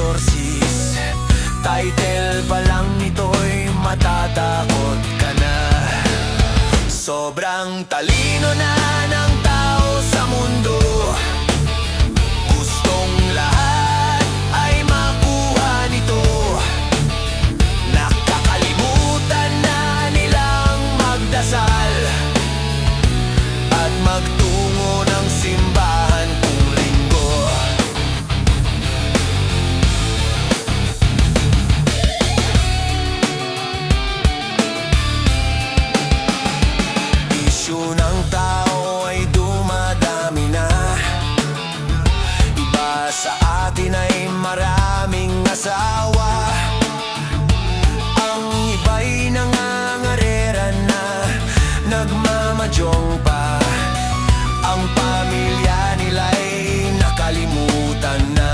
sources. Title pa lang nito'y matatakot ka na. Sobrang talino na ng tao sa mundo. Gustong lahat ay makuha nito. Nakakalimutan na nilang magdasal at magtungo ng simbahan kung linggo. Isyu ng tao ay dumadami na. Iba sa atin ay maraming asawa. Ang iba'y nangangarera na, nagmamadyong pa. Ang pamilya nila'y nakalimutan na.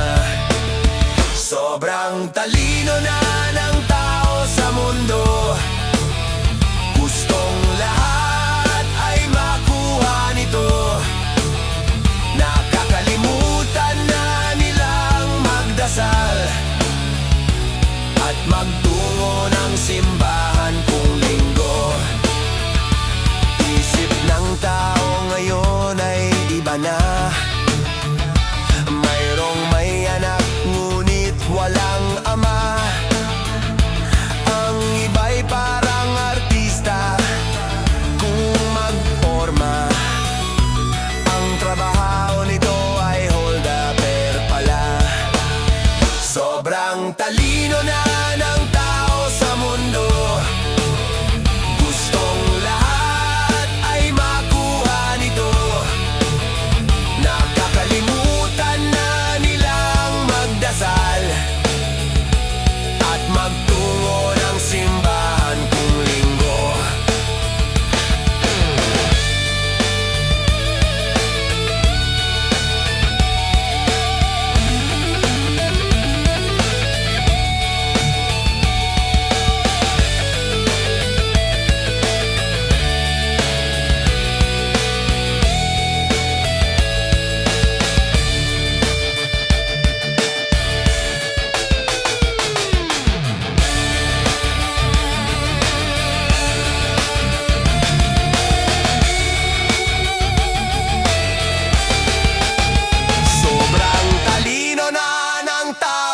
Sobrang talino na ng tao sa mundo. Gustong lahat ay makuha nito. Nakakalimutan na nilang magdasal at magtungo ng simbahan kung linggo. Isip ng tao ngayon ay iba na. Mayroong may anak ngunit walang ama. Ang iba'y parang artista kung magporma. Ang trabaho nito ay hold-upper pala. Sobrang talino na ng tao sa mundo. Gustong lahat ay makuha nito. Nakakalimutan na nilang magdasal at magtungo ng simbahan kung linggo. Sobrang talino na ng tao